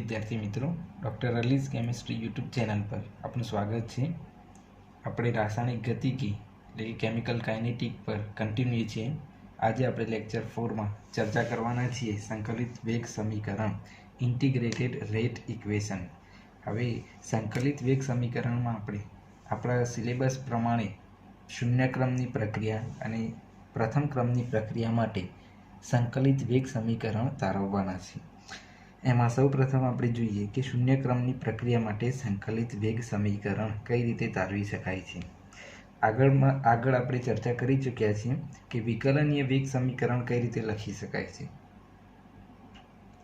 विद्यार्थी मित्रों, doctor allies chemistry YouTube channel पर आपનું સ્વાગત છે। આપણે રાસાયણિક ગતિકી એટલે કે કેમિકલ કાઇનેટિક પર કન્ટિન્યુ છીએ। આજે આપણે લેક્ચર 4 માં ચર્ચા કરવાના છીએ સંકલિત વેગ સમીકરણ ઇન્ટિગ્રેટેડ રેટ ઇક્વેશન। હવે સંકલિત વેગ સમીકરણમાં આપણે આપણા સિલેબસ પ્રમાણે શૂન્ય ક્રમની પ્રક્રિયા અને પ્રથમ ક્રમની પ્રક્રિયા માટે સંકલિત વેગ સમીકરણ તારવવાના છે। એમાં સૌ પ્રથમ આપણે જોઈએ કે શૂન્ય ક્રમની પ્રક્રિયા માટે સંકલિત વેગ સમીકરણ કઈ રીતે તારવી શકાય છે। આગળ આપણે ચર્ચા કરી ચૂક્યા છીએ કે વિકલનીય વેગ સમીકરણ કઈ રીતે લખી શકાય છે।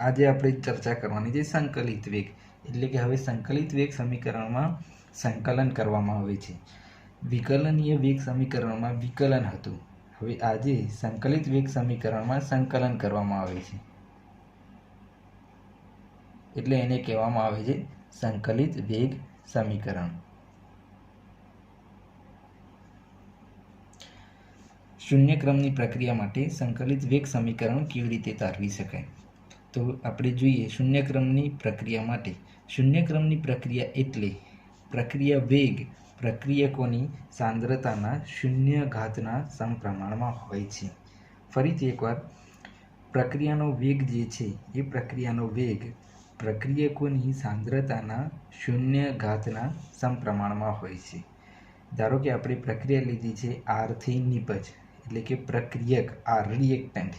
આજે આપણે ચર્ચા કરવાની છે સંકલિત વેગ, એટલે કે હવે સંકલિત વેગ સમીકરણમાં સંકલન કરવામાં આવે છે। વિકલનીય વેગ સમીકરણમાં વિકલન હતું, હવે આજે સંકલિત વેગ સમીકરણમાં સંકલન કરવામાં આવે છે, એટલે એને કહેવામાં આવે છે સંકલિત વેગ સમીકરણ। શૂન્ય ક્રમની પ્રક્રિયા માટે સંકલિત વેગ સમીકરણ કેવી રીતે તારવી શકાય, તો આપણે જોઈએ શૂન્ય ક્રમની પ્રક્રિયા માટે શૂન્ય ક્રમની પ્રક્રિયા એટલે પ્રક્રિયા વેગ પ્રક્રિયકોની સાંદ્રતાના શૂન્ય ઘાતના સમપ્રમાણમાં હોય છે। ફરીથી એકવાર, પ્રક્રિયાનો વેગ જે છે એ પ્રક્રિયાનો વેગ પ્રક્રિયકોની સાંદ્રતાના શૂન્ય ઘાતના સમપ્રમાણમાં હોય છે। ધારો કે આપણે પ્રક્રિયા લીધી છે આરથી નિપજ, એટલે કે પ્રક્રિયક આર રિએક્ટન્ટ।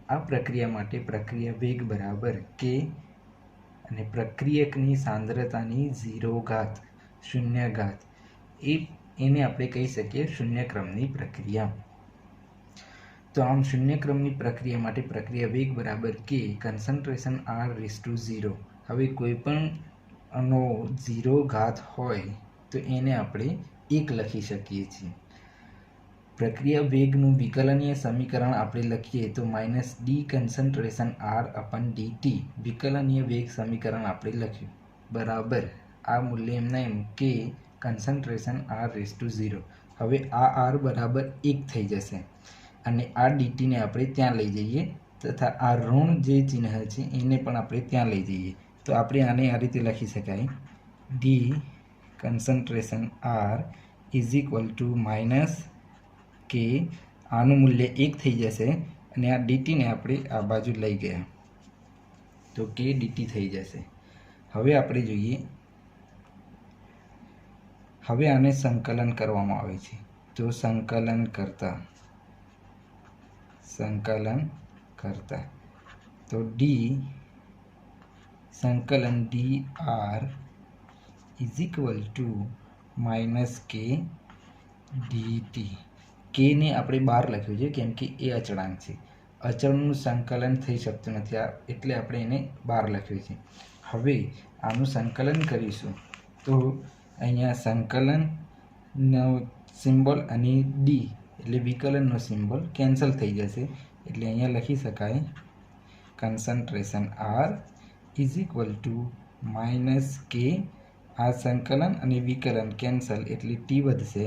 આ પ્રક્રિયા માટે પ્રક્રિયા વેગ બરાબર કે અને પ્રક્રિયકની સાંદ્રતાની 0 ઘાત શૂન્ય ઘાત એને આપણે કહી શકીએ શૂન્ય ક્રમની પ્રક્રિયા। તો આમ શૂન્ય ક્રમની પ્રક્રિયા માટે પ્રક્રિયા વેગ બરાબર કે કન્સન્ટ્રેશન R/0। હવે કોઈ પણ નો 0 ઘાત હોય તો એને આપણે 1 લખી શકીએ છીએ। પ્રક્રિયા વેગનું વિકલનીય સમીકરણ આપણે લખીએ તો -d કન્સન્ટ્રેશન R/dt વિકલનીય વેગ સમીકરણ આપણે લખ્યું બરાબર આ મૂલ્ય એમના એમ કે કન્સન્ટ્રેશન R/0। હવે આ R બરાબર 1 થઈ જશે અને આ ડીટીને આપણે ત્યાં લઈ જઈએ તથા આ ઋણ જે ચિહ્ન છે એને પણ આપણે ત્યાં લઈ જઈએ તો આપણે આને આ રીતે લખી શકાય d કન્સન્ટ્રેશન R - કે આનું મૂલ્ય 1 થઈ જશે અને આ ડીટીને આપણે આ બાજુ લઈ ગયા તો કે ડીટી થઈ જશે। હવે આપણે જોઈએ, હવે આને સંકલન કરવામાં આવે છે તો સંકલન કરતા તો d સંકલન dr - કે dt। કે ને આપણે બહાર લખ્યું છે કેમ કે એ અચળાંક છે, અચળનું સંકલન થઈ શકતું નથી એટલે આપણે એને બહાર લખ્યું છે। હવે આનું સંકલન કરીશું તો અહીંયા સંકલનનો સિમ્બોલ અને ડી એટલે વિકલનનો સિમ્બોલ કેન્સલ થઈ જશે, એટલે અહીંયા લખી શકાય કન્સન્ટ્રેશન R - કે આ સંકલન અને વિકલન કેન્સલ એટલે ટી વધશે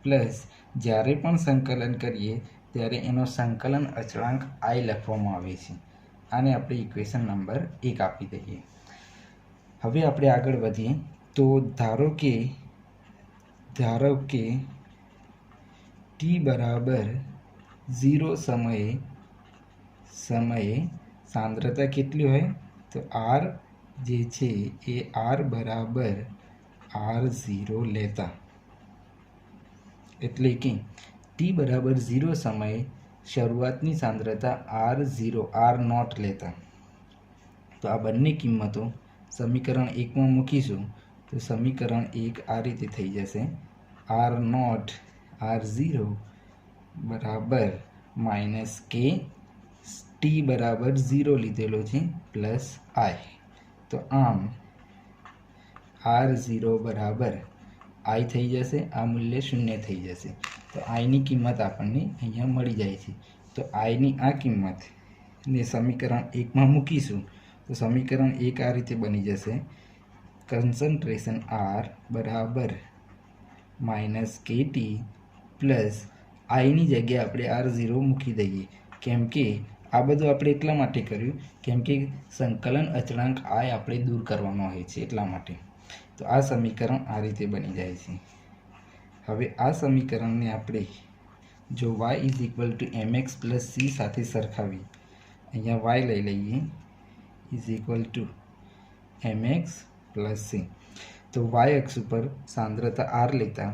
પ્લસ જ્યારે પણ સંકલન કરીએ ત્યારે એનો સંકલન અચળાંક I લખવામાં આવે છે। આને આપણે ઇક્વેશન નંબર 1 આપી દઈએ। હવે આપણે આગળ વધીએ તો ધારો કે t બરાબર 0 સમયે સાંદ્રતા કેટલી હોય તો R જે છે એ R બરાબર R0 લેતા, એટલે કે t બરાબર 0 સમયે શરૂઆતની સાંદ્રતા R0 લેતા। તો આ બંને કિંમતો સમીકરણ 1 માં મૂકીશું તો સમીકરણ 1 આ રીતે થઈ જશે R0 બરાબર -કે t બરાબર 0 લીધેલો છે પ્લસ I। તો આમ R0 બરાબર I થઈ જશે, આ મૂલ્ય 0 થઈ જશે તો I ની કિંમત આપણને અહીંયા મળી જાય છે। તો I ની આ કિંમતને સમીકરણ 1 માં મૂકીશું તો સમીકરણ 1 આ રીતે બની જશે કન્સન્ટ્રેશન R બરાબર -kT પ્લસ I ની જગ્યાએ આપણે R0 મૂકી દઈએ કેમ કે આ બધું આપણે એટલા માટે કર્યું કેમ કે સંકલન અચળાંક આય આપણે દૂર કરવાનો હોય છે એટલા માટે. તો આ સમીકરણ આ રીતે બની જાય છે. હવે આ સમીકરણને આપણે જો y is equal two mx plus c સાથે સરખાવીએ, અહીંયા y લઈ લઈએ is equal two mx plus c. તો y અક્ષ ઉપર સાંદ્રતા r લેતા,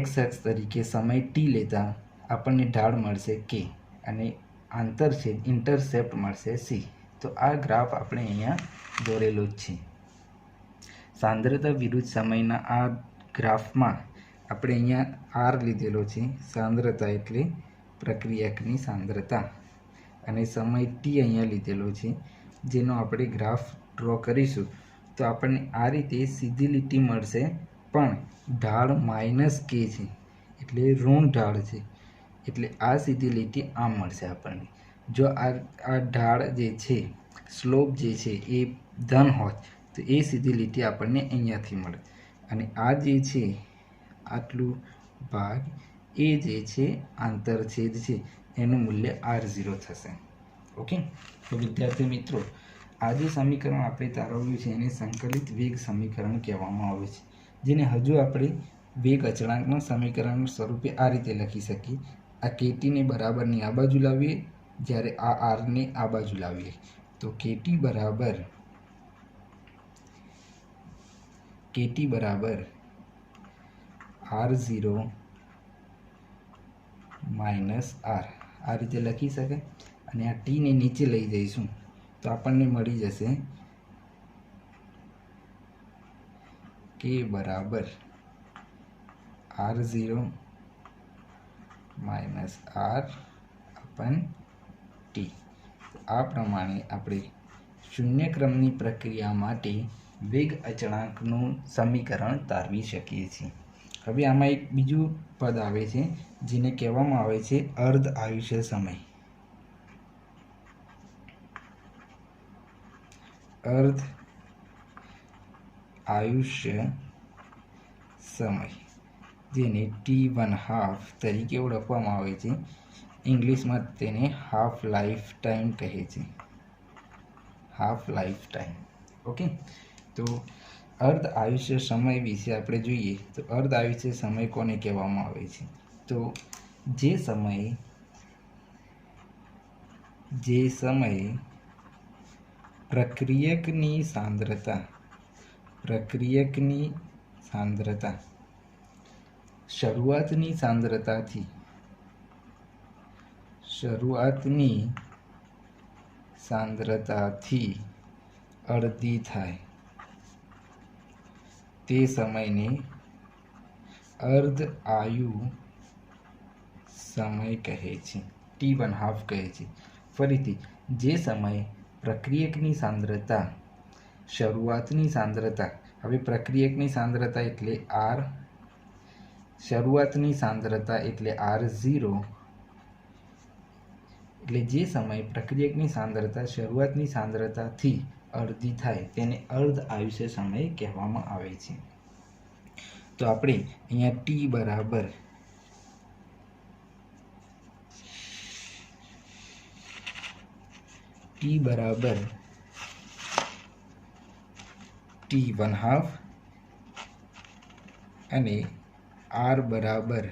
x અક્ષ તરીકે સમય t લેતા આપણને ઢાળ મળશે k અને આંતરછેદ ઇન્ટરસેપ્ટ મળશે c. તો આ ગ્રાફ આપણે અહીંયા દોરેલો જ છે. સાંદ્રતા વિરુદ્ધ સમયના આ ગ્રાફમાં આપણે અહીંયા r લીધેલો છે, સાંદ્રતા એટલે પ્રક્રિયકની સાંદ્રતા, અને સમય t અહીંયા લીધેલો છે, જેનો આપણે ગ્રાફ ડ્રો કરીશું તો આપણને આ રીતે સીધી લીટી મળશે, પણ ઢાળ -k છે એટલે ઋણ ઢાળ છે, એટલે આ સીધી લીટી આમ મળશે આપણને. જો આ ઢાળ જે છે, સ્લોપ જે છે એ ધન હોય તો એ સીધી લીટી આપણને અહીંયાથી મળે, અને આ જે છે આટલું ભાગ એ જે છે આંતરછેદ છે એનું મૂલ્ય r0 થશે. ઓકે, તો વિદ્યાર્થી મિત્રો, આ જે સમીકરણ આપણે તારવ્યું છે એને સંકલિત વેગ સમીકરણ કહેવામાં આવે છે, જેને હજુ આપણે વેગ અચળાંકના સમીકરણ સ્વરૂપે આ રીતે લખી શકીએ. આ KT ને બરાબરની આ બાજુ લાવીએ, જ્યારે આ r ને આ બાજુ લાવીએ તો KT બરાબર r0 માઇનસ r આ રીતે લખી શકાય. અને આ t ને નીચે લઈ જઈશું તો આપણને મળી જશે k બરાબર r0 માઇનસ r અપન t. આ પ્રમાણે આપણે શૂન્ય ક્રમની પ્રક્રિયા માટે વેગ અચળાંકનું સમીકરણ તારવી શકીએ છીએ. હવે આમાં એક બીજું પદ આવે છે જેને કહેવામાં આવે છે અર્ધ આયુષ્ય સમય. અર્ધ આયુષ્ય સમય, જેને t½ તરીકે ઓળખવામાં આવે છે. ઇંગ્લિશમાં તેને હાફ લાઈફ ટાઈમ કહે છે, હાફ લાઈફ ટાઈમ. ઓકે, તો અર્ધ આયુષ્ય સમય વિશે આપણે જોઈએ તો અર્ધ આયુષ્ય સમય કોને કહેવામાં આવે છે? તો જે સમયે પ્રક્રિયકની સાંદ્રતા શરૂઆતની સાંદ્રતાથી અડધી થાય તે સમયને અર્ધ આયુ સમય કહે છે, t½ કહે છે. ફરીથી, જે સમયે પ્રક્રિયકની સાંદ્રતા શરૂઆતની સાંદ્રતા, હવે પ્રક્રિયકની સાંદ્રતા એટલે r, શરૂઆતની સાંદ્રતા એટલે r0, એટલે જે સમયે પ્રક્રિયકની સાંદ્રતા શરૂઆતની સાંદ્રતાથી અડધી થાય તેને અર્ધ આયુષ્ય સમય કહેવામાં આવે છે. તો આપણે અહીંયા t બરાબર t½ અને r બરાબર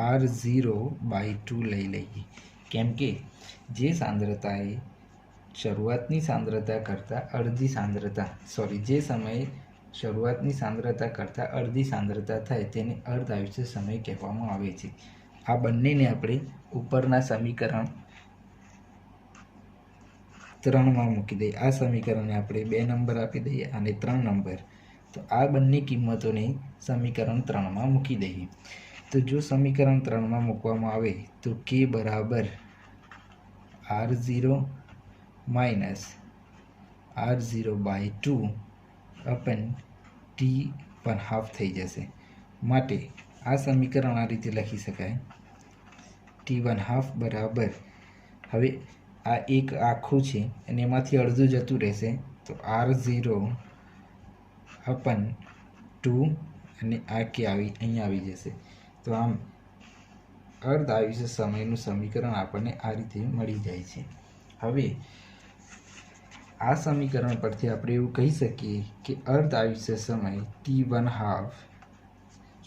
r0/2 લઈ લઈએ, કેમ કે જે સાંદ્રતાએ શરૂઆતની સાંદ્રતા કરતાં અડધી સાંદ્રતા, જે સમયે શરૂઆતની સાંદ્રતા કરતાં અડધી સાંદ્રતા થાય તેને અર્ધ આયુષ્ય સમય કહેવામાં આવે છે. આ બંનેને આપણે ઉપરના સમીકરણ 3માં મૂકી દઈએ. આ સમીકરણને આપણે 2 નંબર આપી દઈએ અને 3 નંબર. તો આ બંને કિંમતોને સમીકરણ 3માં મૂકી દઈએ. તો જો સમીકરણ 3માં મૂકવામાં આવે તો k બરાબર r0 માઇનસ r0/2 અપન t½ થઈ જશે. માટે આ સમીકરણ આ રીતે લખી શકાય, t½ બરાબર, હવે આ એક આખું છે અને એમાંથી અડધું જતું રહેશે તો r0/2 અને આ કે અહીંયા આવી જશે. તો આમ અર્ધ આયુષ્ય સમયનું સમીકરણ આપણને આ રીતે મળી જાય છે. હવે આ સમીકરણ પરથી આપણે એવું કહી શકીએ કે અર્ધ આયુષ્ય સમય T1/2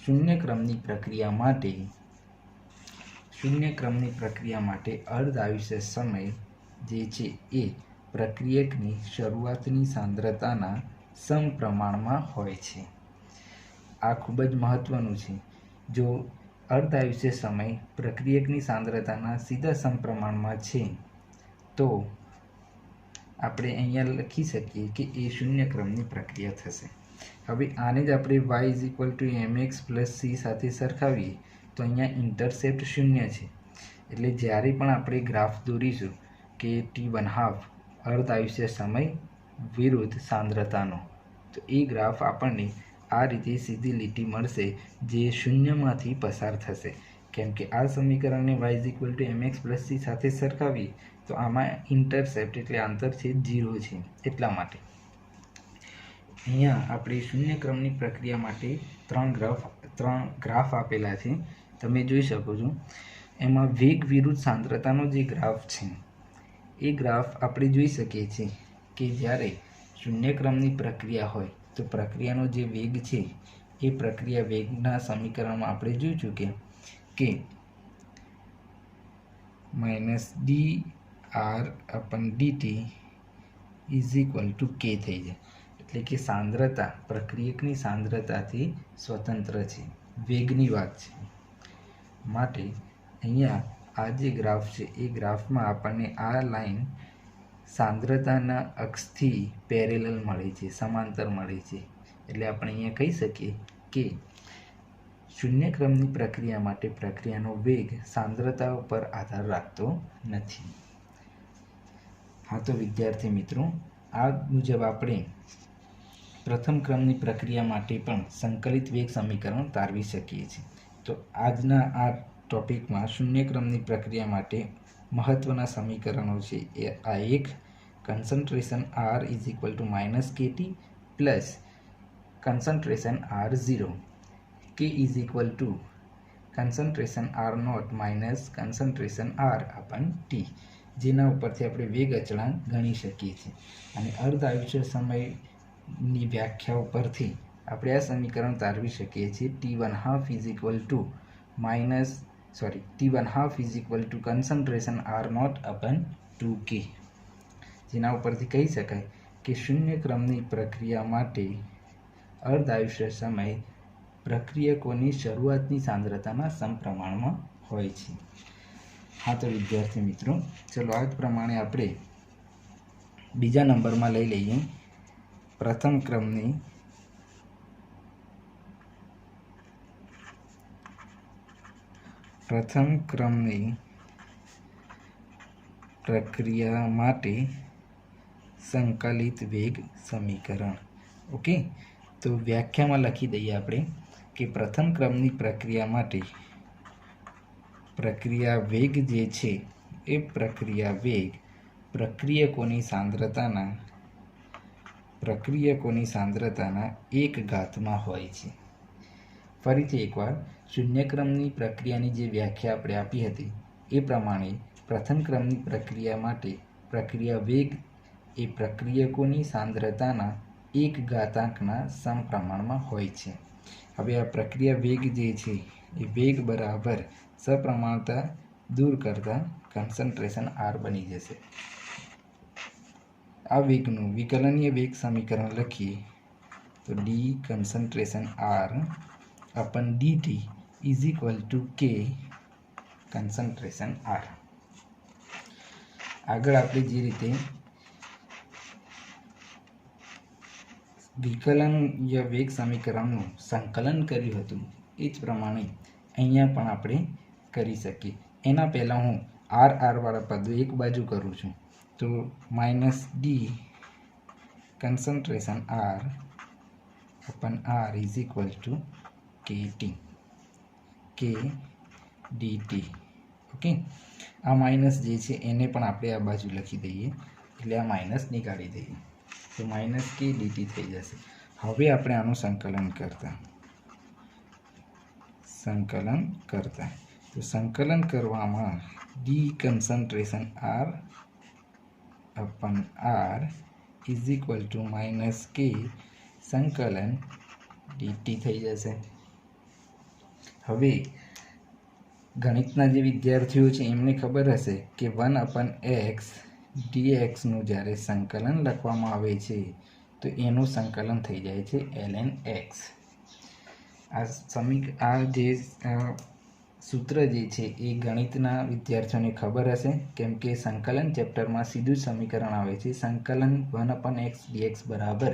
શૂન્યક્રમની પ્રક્રિયા માટે અર્ધ આયુષ્ય સમય જે છે એ પ્રક્રિયકની શરૂઆતની સાંદ્રતાના સમપ્રમાણમાં હોય છે. આ ખૂબ જ મહત્વનું છે. જો અર્ધ આયુષ્ય સમય પ્રક્રિયકની સાંદ્રતાના સીધા સમપ્રમાણમાં છે તો આપણે અહીંયા લખી શકીએ કે એ શૂન્યક્રમની પ્રક્રિયા થશે. હવે આને જ આપણે y = mx + c સાથે સરખાવીએ તો અહીંયા ઇન્ટરસેપ્ટ 0 છે. એટલે જ્યારે પણ આપણે ગ્રાફ દોરીશું કે T1/2 અર્ધ આયુષ્ય સમય વિરુદ્ધ સાંદ્રતાનો, તો એ ગ્રાફ આપણને આ રીતે સીધી લીટી મળશે જે શૂન્યમાંથી પસાર થશે. કેમ કે આ સમીકરણને y = mx + c સાથે સરખાવીએ તો આમાં ઇન્ટરસેપ્ટ એટલે આંતરછેદ 0 છે. એટલા માટે અહીંયા આપણે શૂન્યક્રમની પ્રક્રિયા માટે ત્રણ ગ્રાફ આપેલા છે. તમે જોઈ શકો છો. એમાં વેગ વિરુદ્ધ સાંદ્રતાનો જે ગ્રાફ છે એ ગ્રાફ આપણે જોઈ શકીએ છીએ કે જ્યારે શૂન્યક્રમની પ્રક્રિયા હોય તો પ્રક્રિયાનો જે વેગ છે એ પ્રક્રિયા વેગના સમીકરણમાં આપણે જોઈ ચૂક્યા કે -dr/dt = k થઈ જાય. એટલે કે સાંદ્રતા પ્રક્રિયકની સાંદ્રતાથી સ્વતંત્ર છે, વેગની વાત છે. માટે અહીંયા આ જે ગ્રાફ છે એ ગ્રાફમાં આપણને આ લાઈન સાંદ્રતાના અક્ષથી પેરેલલ મળે છે, સમાંતર મળે છે. એટલે આપણે અહીંયા કહી શકીએ કે શૂન્યક્રમની પ્રક્રિયા માટે પ્રક્રિયાનો વેગ સાંદ્રતા ઉપર આધાર રાખતો નથી. હા, તો વિદ્યાર્થી મિત્રો, આ મુજબ આપણે પ્રથમ ક્રમની પ્રક્રિયા માટે પણ સંકલિત વેગ સમીકરણ તારવી શકીએ છીએ. તો આજના આ ટોપિકમાં શૂન્યક્રમની પ્રક્રિયા માટે મહત્વના સમીકરણો છે એ આ એક concentration R = -kT plus concentration R0, K = concentration R0 minus concentration R/T, જેના ઉપરથી આપણે વેગ અચળાંક ગણી શકીએ છીએ. અને અર્ધ આયુષ્ય સમયની વ્યાખ્યા ઉપરથી આપણે આ સમીકરણ તારવી શકીએ છીએ. T1/2 = concentration R0/2K, જેના ઉપરથી કહી શકાય કે શૂન્યક્રમની પ્રક્રિયા માટે અર્ધ આયુષ્ય સમય પ્રક્રિયકોની શરૂઆતની સાંદ્રતાના સમપ્રમાણમાં હોય છે. હા, તો વિદ્યાર્થી મિત્રો, ચલો આ જ પ્રમાણે આપણે બીજા નંબરમાં લઈ લઈએ પ્રથમ ક્રમની પ્રક્રિયા માટે સંકલિત વેગ સમીકરણ. ઓકે, તો વ્યાખ્યામાં લખી દઈએ આપણે કે પ્રથમ ક્રમની પ્રક્રિયા માટે પ્રક્રિયા વેગ જે છે એ પ્રક્રિયા વેગ પ્રક્રિયકોની સાંદ્રતાના 1/માં હોય છે. ફરીથી એકવાર શૂન્યક્રમની પ્રક્રિયાની જે વ્યાખ્યા આપણે આપી હતી એ પ્રમાણે પ્રથમ ક્રમની પ્રક્રિયા માટે પ્રક્રિયા વેગ એ પ્રક્રિયકોની સાંદ્રતાના 1/ના સમપ્રમાણમાં હોય છે. હવે આ પ્રક્રિયા વેગ જે છે એ વેગ બરાબર સપ્રમાણતા દૂર કરતા concentration R બની જશે. આ વેગનું વિકલનીય વેગ સમીકરણ લખીએ તો d concentration R/dt = K concentration R. આગળ આપણે જે રીતે વિકલનીય વેગ સમીકરણનું સંકલન કર્યું હતું એ જ પ્રમાણે અહીંયા પણ આપણે કરી શકીએ. એના પહેલાં હું R વાળા પદો એક બાજુ કરું છું તો -d concentration R/R = K dt. Okay, આ માઇનસ જે છે એને પણ આપણે આ બાજુ લખી દઈએ એટલે આ માઇનસ નીકાળી દઈએ તો -K dt થઈ જશે. હવે આપણે આનું સંકલન કરતા તો સંકલન કરવામાં d concentration R upon R is equal to minus k સંકલન ડીટી થઈ જશે. હવે ગણિતના જે વિદ્યાર્થીઓ છે એમને ખબર હશે કે 1/x dxનું જ્યારે સંકલન લખવામાં આવે છે તો એનું સંકલન થઈ જાય છે ln x. આ જે સૂત્ર જે છે એ ગણિતના વિદ્યાર્થીઓને ખબર હશે, કેમ કે સંકલન ચેપ્ટરમાં સીધું જ સમીકરણ આવે છે. સંકલન 1/x dx બરાબર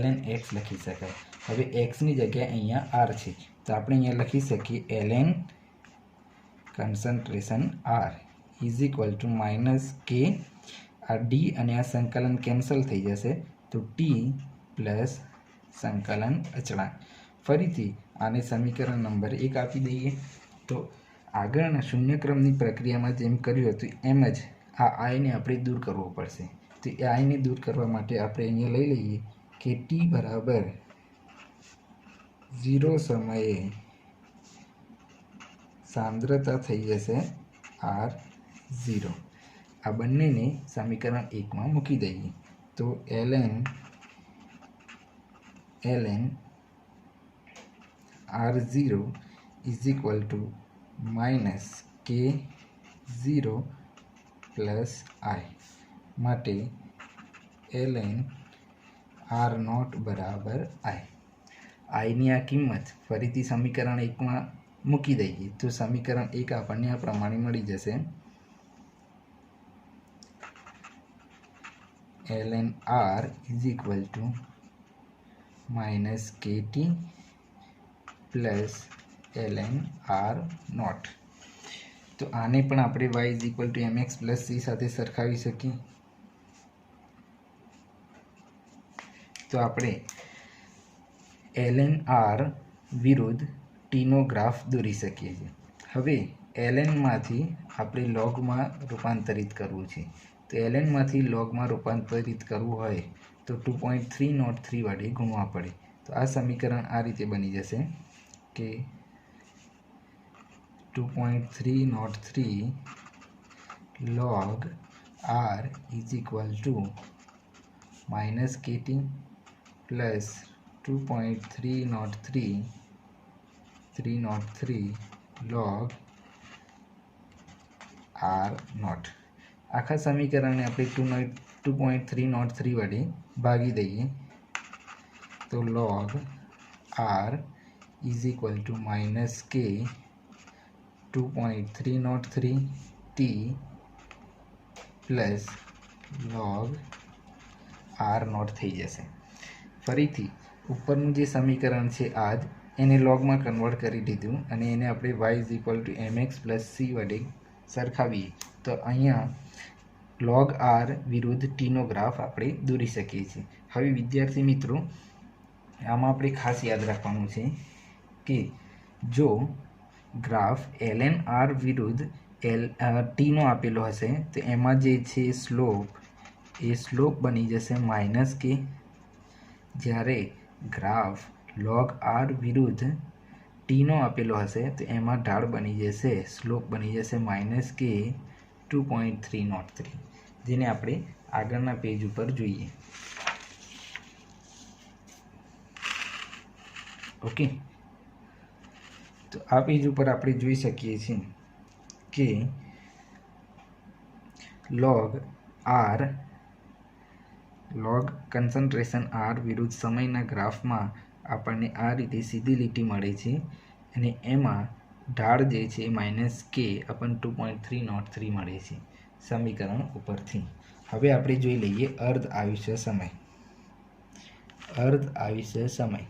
ln x લખી શકાય. હવે એક્સની જગ્યાએ અહીંયા આર છે તો આપણે અહીંયા લખી શકીએ ln concentration R is equal to minus K, આ ડી અને આ સંકલન કેન્સલ થઈ જશે તો ટી પ્લસ સંકલન અચળાંક. ફરીથી આને સમીકરણ નંબર 1 આપી દઈએ. તો આગળના શૂન્યક્રમની પ્રક્રિયામાં જેમ કર્યું હતું એમ જ આ આઈને આપણે દૂર કરવો પડશે. તો એ આઈને દૂર કરવા માટે આપણે અહીંયા લઈ લઈએ કે ટી બરાબર 0 સમયે સાંદ્રતા થઈ જશે R0. આ બંનેને સમીકરણ 1માં મૂકી દઈએ તો ln R0 is equal to minus K0 plus I માટે ln R0 બરાબર આઈ. આઈની આ કિંમત ફરીથી સમીકરણ 1માં મૂકી દઈએ તો સમીકરણ 1 આપણને આ પ્રમાણે મળી જશે ln R is equal to minus KT plus ln R0. તો આને પણ આપણે y is equal two mx plus c સાથે સરખાવી શકીએ. તો આપણે ln R વિરુદ્ધ ટીનો ગ્રાફ દોરી શકીએ છીએ. હવે lnમાંથી આપણે લોગમાં રૂપાંતરિત કરવું છે. તો lnમાંથી લોગમાં રૂપાંતરિત કરવું હોય તો 2.303 વડે ગુણવા પડે. તો આ સમીકરણ આ રીતે બની જશે કે 2.303 log R is equal to minus KT plus 2.303 log R0. આખા સમીકરણને આપણે 2.303 વડે ભાગી દઈએ તો log R is equal to minus K 2.303 T plus log R0 થઈ જશે. ફરીથી ઉપરનું જે સમીકરણ છે આ જ એને લોગમાં કન્વર્ટ કરી દીધું અને એને આપણે y is equal two mx plus c વડે સરખાવીએ તો અહીંયા log R વિરુદ્ધ ટીનો ગ્રાફ આપણે દોરી શકીએ છીએ. હવે વિદ્યાર્થી મિત્રો આમાં આપણે ખાસ યાદ રાખવાનું છે કે જો ગ્રાફ ln R વિરુદ્ધ ટીનો આપેલો હશે તો એમાં જે છે સ્લોપ એ સ્લોપ બની જશે માઇનસ કે. જ્યારે ગ્રાફ log R વિરુદ્ધ ટીનો આપેલો હશે તો એમાં ઢાળ બની જશે, સ્લોપ બની જશે માઇનસ કે 2.303, જેને આપણે આગળના પેજ ઉપર જોઈએ. ઓકે, તો આ પેજ ઉપર આપણે જોઈ શકીએ છીએ કે log કન્સન્ટ્રેશન R વિરુદ્ધ સમયના ગ્રાફમાં આપણને આ રીતે સીધી લીટી મળે છે અને એમાં ઢાળ જે છે માઇનસ કે અપન 2.303 મળે છે સમીકરણ ઉપરથી. હવે આપણે જોઈ લઈએ અર્ધ આયુષ્ય સમય. અર્ધ આયુષ્ય સમય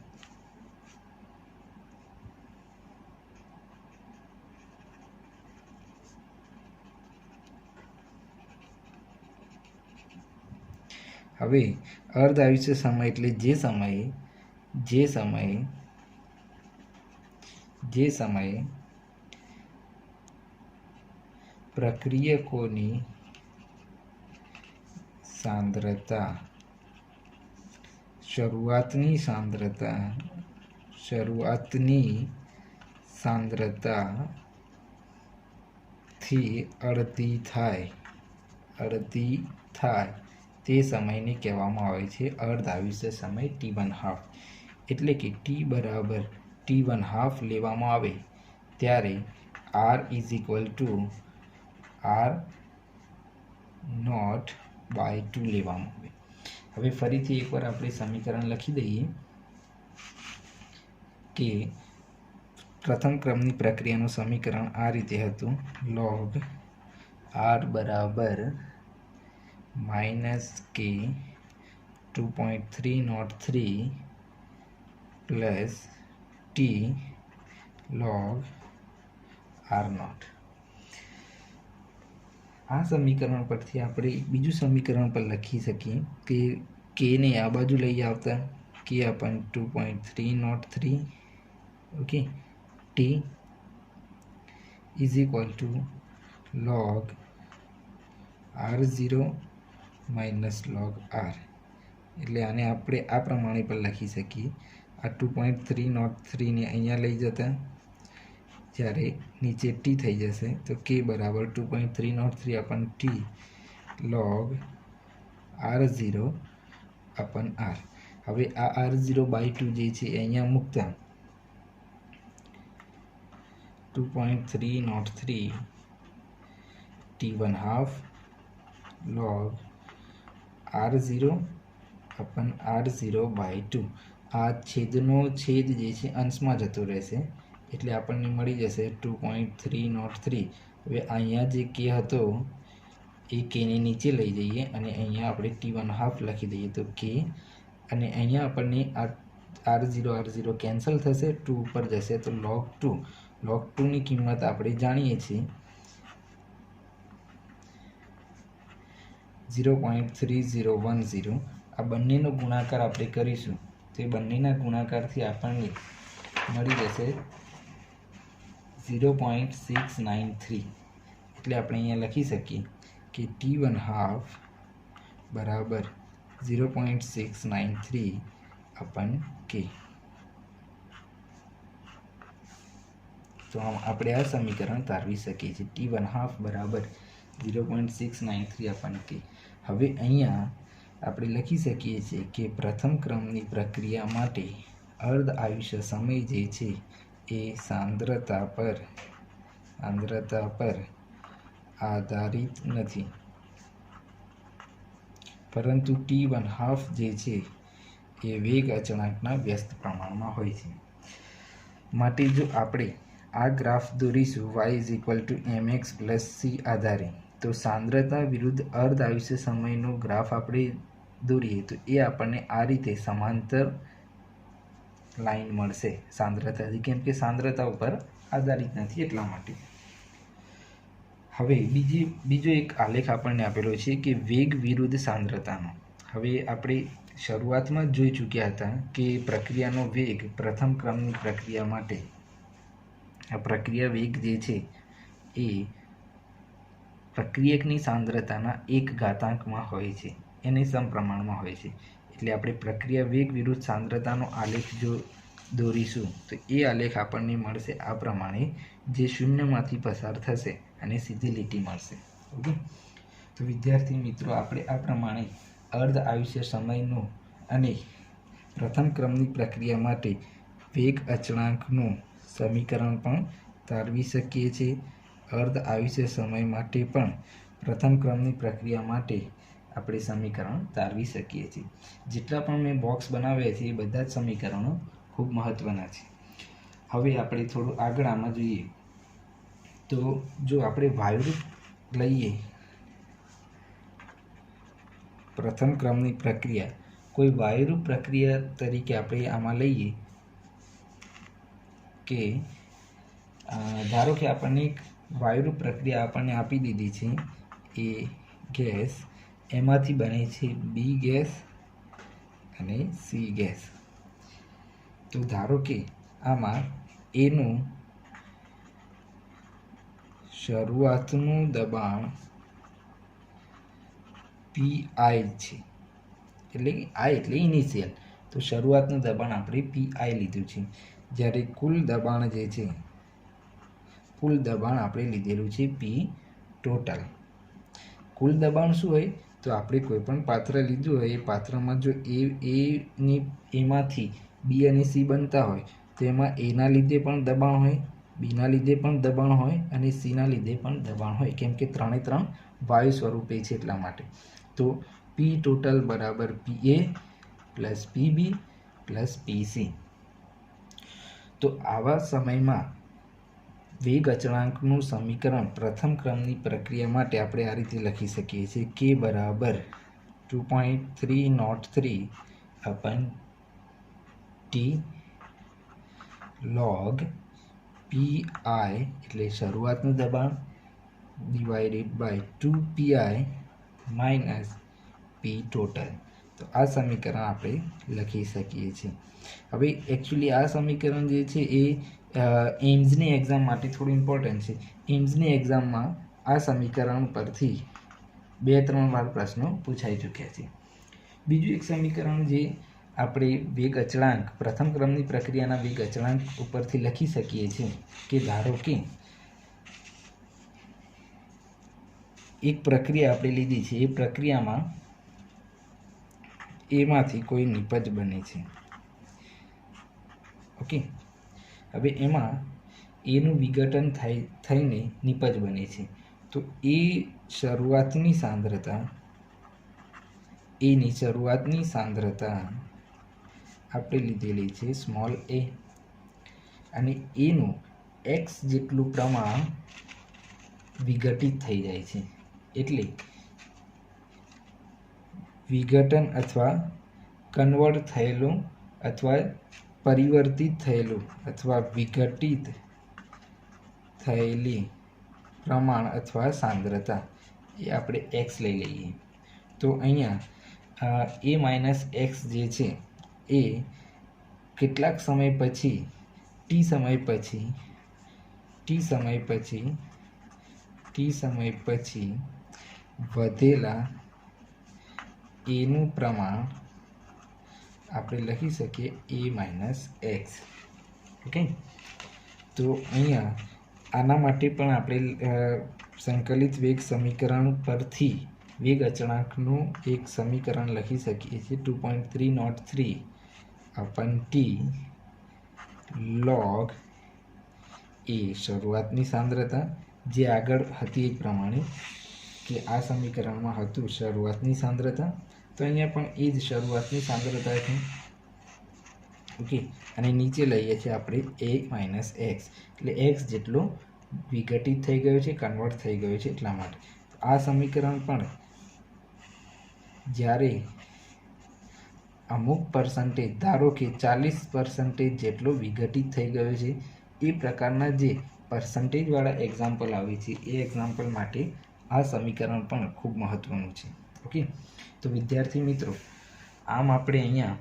હવે અર્ધ આયુષ્ય સમય એટલે જે સમયે પ્રક્રિયકોની સાંદ્રતા શરૂઆતની સાંદ્રતા અડધી થાય તે સમયને કહેવામાં આવે છે અર્ધ આયુષ્ય સમય T1 હાફ. એટલે કે ટી બરાબર T1 હાફ લેવામાં આવે ત્યારે R is equal two R0/2 લેવામાં આવે. હવે ફરીથી એકવાર આપણે સમીકરણ લખી દઈએ કે પ્રથમ ક્રમની પ્રક્રિયાનું સમીકરણ આ રીતે હતું: log R બરાબર -k 2.303 plus t log R0. આ સમીકરણ પરથી આપણે બીજું સમીકરણ પર લખી શકીએ કે k ને આ બાજુ લઈ આવતા k upon 2.303 okay t is equal two log R0 minus log R. એટલે આને આપણે આ પ્રમાણે પણ લખી શકીએ. આ 2.303 ને અહીંયા લઈ જતા જ્યારે નીચે t થઈ જશે તો k બરાબર 2.303 અપન t log R0 અપન R. હવે આ R0/2 જે છે અહીંયા મૂકતા 2.303 T1 half log R0 અપન R0/2. આ છેદનો છેદ જે છે અંશમાં જતો રહેશે એટલે આપણને મળી જશે 2.303. હવે અહીંયા જે k હતો એ kને નીચે લઈ જઈએ અને અહીંયા આપણે T1 હાફ લખી દઈએ તો k અને અહીંયા આપણને આ R0 કેન્સલ થશે, 2 ઉપર જશે તો log 2 ની કિંમત આપણે જાણીએ છીએ 0.3010. આ બંનેનો ગુણાકાર આપણે કરીશું તો એ બંનેના ગુણાકારથી આપણને મળી જશે 0.693. એટલે આપણે અહીંયા લખી શકીએ કે T1 હાફ બરાબર 0.693 અપન k. તો આપણે આ સમીકરણ તારવી શકીએ છીએ T1 હાફ બરાબર 0.693 અપન k. હવે અહીંયા આપણે લખી શકીએ છીએ કે પ્રથમ ક્રમની પ્રક્રિયા માટે અર્ધ આયુષ્ય સમય જે છે એ સાંદ્રતા પર આધારિત નથી, પરંતુ T1 હાફ જે છે એ વેગ અચળાંકના વ્યસ્ત પ્રમાણમાં હોય છે. માટે જો આપણે આ ગ્રાફ દોરીશું y mx + c આધારે, તો સાંદ્રતા વિરુદ્ધ અર્ધ આયુષ્ય સમયનો ગ્રાફ આપણે દોરીએ તો એ આપણને આ રીતે સમાંતર લાઈન મળશે સાંદ્રતાથી, કેમ કે સાંદ્રતા ઉપર આધારિત નથી એટલા માટે. હવે બીજો એક આલેખ આપણને આપેલો છે કે વેગ વિરુદ્ધ સાંદ્રતાનો. હવે આપણે શરૂઆતમાં જોઈ ચૂક્યા હતા કે પ્રક્રિયાનો વેગ પ્રથમ ક્રમની પ્રક્રિયા માટે આ પ્રક્રિયા વેગ જે છે એ પ્રક્રિયકની સાંદ્રતાના 1/ઘાતાંકમાં હોય છે, એને સમપ્રમાણમાં હોય છે. એટલે આપણે પ્રક્રિયા વેગ વિરુદ્ધ સાંદ્રતાનો આલેખ જો દોરીશું તો એ આલેખ આપણને મળશે આ પ્રમાણે, જે શૂન્યમાંથી પસાર થશે અને સીધી લીટી મળશે. ઓકે, તો વિદ્યાર્થી મિત્રો આપણે આ પ્રમાણે અર્ધ આયુષ્ય સમયનો અને પ્રથમ ક્રમની પ્રક્રિયા માટે વેગ અચળાંકનું સમીકરણ પણ તારવી શકીએ છીએ. અર્ધ આયુષ્ય સમય માટે પણ પ્રથમ ક્રમની પ્રક્રિયા માટે આપણે સમીકરણ તારવી શકીએ છીએ. જેટલા પણ મેં બોક્સ બનાવ્યા છે એ બધા જ સમીકરણો ખૂબ મહત્ત્વના છે. હવે આપણે થોડું આગળ આમાં જોઈએ તો જો આપણે વાયુરૂપ લઈએ પ્રથમ ક્રમની પ્રક્રિયા, કોઈ વાયુરૂપ પ્રક્રિયા તરીકે આપણે આમાં લઈએ કે ધારો કે આપણને એક વાયુરૂપ પ્રક્રિયા આપણને આપી દીધી છે એ ગેસ, એમાંથી બને છે બી ગેસ અને સી ગેસ. તો ધારો કે આમાં એનું શરૂઆતનું દબાણ PI છે, એટલે કે I એટલે ઇનિશિયલ, તો શરૂઆતનું દબાણ આપણે PI લીધું છે. જ્યારે કુલ દબાણ જે છે કુલ દબાણ આપણે લીધેલું છે પી ટોટલ. કુલ દબાણ શું હોય તો આપણે કોઈ પણ પાત્ર લીધું હોય એ પાત્રમાં જો એમાંથી બી અને સી બનતા હોય તો એમાં એના લીધે પણ દબાણ હોય, બીના લીધે પણ દબાણ હોય અને સીના લીધે પણ દબાણ હોય, કેમ કે ત્રણે ત્રણ વાયુ સ્વરૂપે છે એટલા માટે. તો પી ટોટલ બરાબર પી એ પ્લસ પી બી પ્લસ પી સી. તો આવા સમયમાં વેગ અચળાંકનું સમીકરણ પ્રથમ ક્રમની પ્રક્રિયા માટે આપણે આ રીતે લખી શકીએ છીએ કે બરાબર 2.303 અપન ટી log પી આઈ એટલે શરૂઆતનું દબાણ divided by 2 PI minus P total. તો આ સમીકરણ આપણે લખી શકીએ છીએ. હવે એકચ્યુઅલી આ સમીકરણ જે છે એ એમ્સની એક્ઝામ માટે થોડું ઇમ્પોર્ટન્ટ છે. એમ્સની એક્ઝામમાં આ સમીકરણ પરથી 2-3 વાર પ્રશ્નો પૂછાઈ ચૂક્યા છે. બીજું એક સમીકરણ જે આપણે વેગ અચળાંક પ્રથમ ક્રમની પ્રક્રિયાના વેગ અચળાંક ઉપરથી લખી શકીએ છીએ કે ધારો કે એક પ્રક્રિયા આપણે લીધી છે, એ પ્રક્રિયામાં એમાંથી કોઈ નિપજ બને છે. ઓકે, હવે એમાં એનું વિઘટન થઈને નિપજ બને છે. તો એ શરૂઆતની સાંદ્રતા આપણે લીધેલી છે સ્મોલ એ, અને એનું એક્સ જેટલું પ્રમાણ વિઘટિત થઈ જાય છે. એટલે વિઘટન અથવા કન્વર્ટ થયેલું અથવા પરિવર્તિત થયેલું અથવા વિઘટિત થયેલી પ્રમાણ અથવા સાંદ્રતા એ આપણે એક્સ લઈ લઈએ. તો અહીંયા એ માઇનસ એક્સ જે છે એ કેટલાક સમય પછી ટી સમય પછી વધેલા એનું પ્રમાણ આપણે લખી શકીએ એ માઇનસ એક્સ. ઓકે, તો અહીંયા આના માટે પણ આપણે સંકલિત વેગ સમીકરણ પરથી વેગ અચળાંકનું એક સમીકરણ લખી શકીએ છીએ 2.303 અપન ટી log એ શરૂઆતની સાંદ્રતા જે આગળ હતી એ પ્રમાણે કે આ સમીકરણમાં હતું શરૂઆતની સાંદ્રતા, તો અહીંયા પણ એ જ શરૂઆતની સાંદ્રતા છે. ઓકે, અને નીચે લઈએ છીએ આપણે એ માઇનસ એક્સ એટલે એક્સ જેટલો વિઘટિત થઈ ગયો છે, કન્વર્ટ થઈ ગયો છે એટલા માટે. આ સમીકરણ પણ જ્યારે અમુક પર્સન્ટેજ ધારો કે 40% જેટલો વિઘટિત થઈ ગયો છે એ પ્રકારના જે પર્સન્ટેજવાળા એક્ઝામ્પલ આવે છે એ એક્ઝામ્પલ માટે આ સમીકરણ પણ ખૂબ મહત્ત્વનું છે. ઓકે, તો વિદ્યાર્થી મિત્રો, આમ આપણે અહીંયા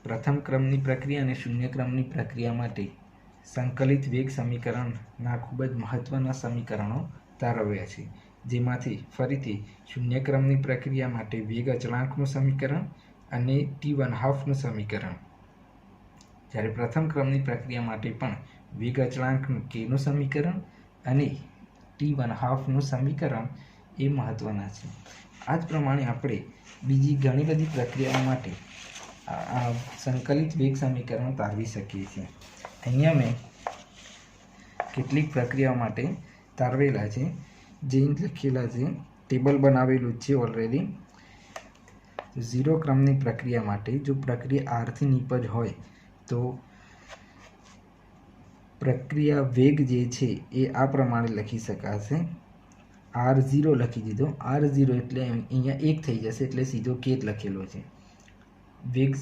પ્રથમ ક્રમની પ્રક્રિયા અને શૂન્ય ક્રમની પ્રક્રિયા માટે સંકલિત વેગ સમીકરણના ખૂબ જ મહત્ત્વના સમીકરણો તારવ્યા છે, જેમાંથી ફરીથી શૂન્ય ક્રમની પ્રક્રિયા માટે વેગ અચળાંકનું સમીકરણ અને T1/2નું સમીકરણ, જ્યારે પ્રથમ ક્રમની પ્રક્રિયા માટે પણ વેગ અચળાંકનું કેનું સમીકરણ અને T1/2નું સમીકરણ એ મહત્ત્વના છે. આ જ પ્રમાણે આપણે બીજી ઘણી બધી પ્રક્રિયાઓ માટે સંકલિત વેગ સમીકરણ તારવી શકીએ છીએ. અહીંયા મેં કેટલીક પ્રક્રિયાઓ માટે તારવેલા છે, જે લખેલા છે, ટેબલ બનાવેલું છે ઓલરેડી. 0 ક્રમની પ્રક્રિયા માટે જો પ્રક્રિયા આરથી નિપજ હોય તો પ્રક્રિયા વેગ જે છે એ આ પ્રમાણે લખી શકાશે. R0 લખી દીધો, R0 એટલે અહીંયા 1 થઈ જશે એટલે સીધો કે જ લખેલો છે. વેગ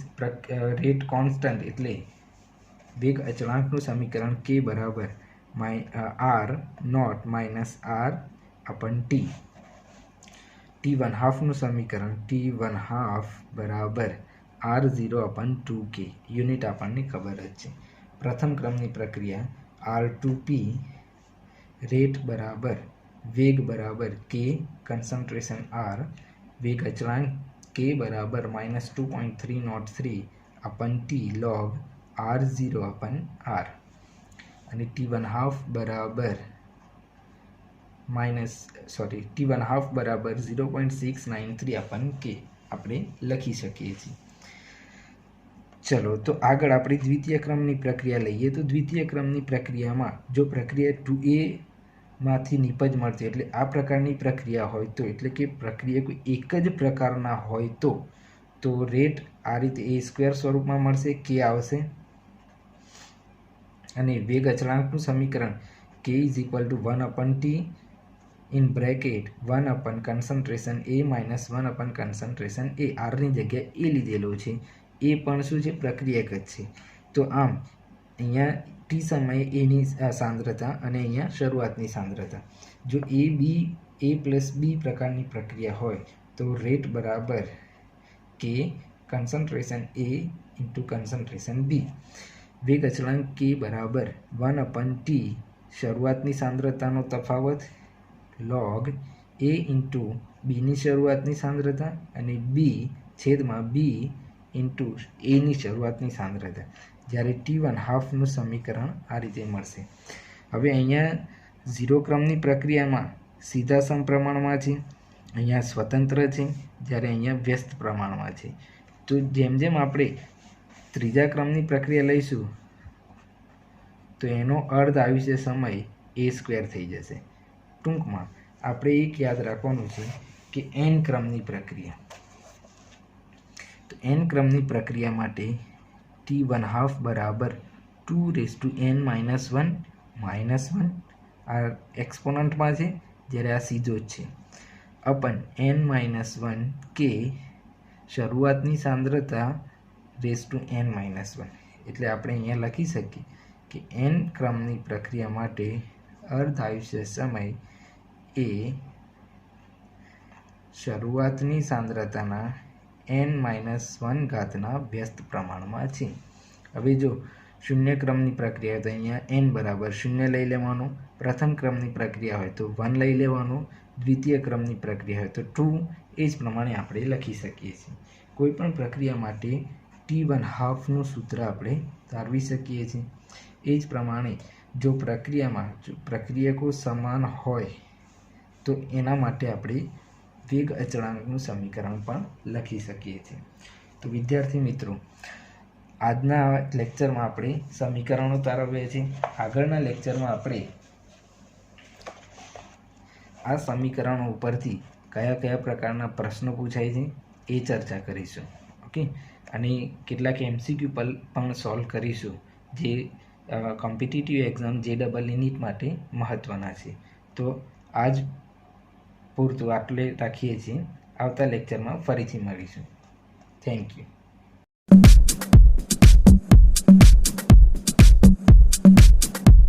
રેટ કોન્સ્ટન્ટ એટલે વેગ અચળાંકનું સમીકરણ કે બરાબર R naught minus R upon t. T1/2નું સમીકરણ T1/2 બરાબર R0 અપન 2K. યુનિટ આપણને ખબર જ છે. પ્રથમ ક્રમની પ્રક્રિયા R2P રેટ બરાબર વેગ બરાબર K કન્સન્ટ્રેશન R, વેગ અચળાંક K બરાબર -2.303 અપન ટી log R0 અપન R, અને T1/2 બરાબર T1/2 બરાબર 0.693 આપણ કે આપણે લખી શકીએ છીએ. ચલો તો આગળ આપણે દ્વિતીય ક્રમની પ્રક્રિયા લઈએ. તો દ્વિતીય ક્રમની પ્રક્રિયામાં જો પ્રક્રિયા 2a માંથી નિપજ મળતી એટલે આ પ્રકારની પ્રક્રિયા હોય તો એટલે કે પ્રક્રિયા કોઈ એક જ પ્રકારના હોય તો રેટ આ રીતે a² સ્વરૂપમાં મળશે, k આવશે અને વેગ અચળાંકનું સમીકરણ k = 1/t in bracket 1/concentration A - 1/concentration A. આરની જગ્યાએ એ લીધેલો છે. એ પણ શું છે? પ્રક્રિયક જ છે. તો આમ અહીંયા ટી સમયે એની સાંદ્રતા અને અહીંયા શરૂઆતની સાંદ્રતા. જો a + b પ્રકારની પ્રક્રિયા હોય તો રેટ બરાબર કે કન્સન્ટ્રેશન A × કન્સન્ટ્રેશન B. વેગ અચળાંક k બરાબર 1/t શરૂઆતની સાંદ્રતાનો તફાવત log A × બીની શરૂઆતની સાંદ્રતા અને b/b × એની શરૂઆતની સાંદ્રતા. જ્યારે T1/2નું સમીકરણ આ રીતે મળશે. હવે અહીંયા 0 ક્રમની પ્રક્રિયામાં સીધા સમપ્રમાણમાં છે, અહીંયા સ્વતંત્ર છે, જ્યારે અહીંયા વ્યસ્ત પ્રમાણમાં છે. તો જેમ જેમ આપણે ત્રીજા ક્રમની પ્રક્રિયા લઈશું તો એનો અર્ધ આયુષ્ય સમય a² થઈ જશે. ટૂંકમાં આપણે એક યાદ રાખવાનું છે કે n ક્રમની પ્રક્રિયા. તો n ક્રમની પ્રક્રિયા માટે T1/2 બરાબર 2n - 1 આ એક્સપોનન્ટમાં છે, જ્યારે આ સીધો જ છે, અપન n - 1 k શરૂઆતની સાંદ્રતા n - 1. એટલે આપણે અહીંયા લખી શકીએ કે n ક્રમની પ્રક્રિયા માટે અર્ધ આયુષ્ય સમય એ શરૂઆતની સાંદ્રતાના n - 1 વ્યસ્ત પ્રમાણમાં છે. હવે જો શૂન્ય ક્રમની પ્રક્રિયા હોય તો અહીંયા n બરાબર 0 લઈ લેવાનું, પ્રથમ ક્રમની પ્રક્રિયા હોય તો 1 લઈ લેવાનું, દ્વિતીય ક્રમની પ્રક્રિયા હોય તો 2. એ જ પ્રમાણે આપણે લખી શકીએ છીએ. કોઈપણ પ્રક્રિયા માટે T1/2નું સૂત્ર આપણે તારવી શકીએ છીએ. એ જ પ્રમાણે જો પ્રક્રિયામાં પ્રક્રિયકો સમાન હોય તો એના માટે આપણે વેગ અચળાંકનું સમીકરણ પણ લખી શકીએ છીએ. તો વિદ્યાર્થી મિત્રો, આજના લેક્ચરમાં આપણે સમીકરણો તારવ્યા છે. આગળના લેક્ચરમાં આપણે આ સમીકરણો ઉપરથી કયા કયા પ્રકારના પ્રશ્નો પૂછાય છે એ ચર્ચા કરીશું. ઓકે, અને કેટલાક MCQ પણ સોલ્વ કરીશું જે કોમ્પિટિટિવ એક્ઝામ JEE નીટ માટે મહત્ત્વના છે. તો આજ પૂરતું આટલે રાખીએ છીએ. આવતા લેક્ચરમાં ફરીથી મળીશું. Thank you.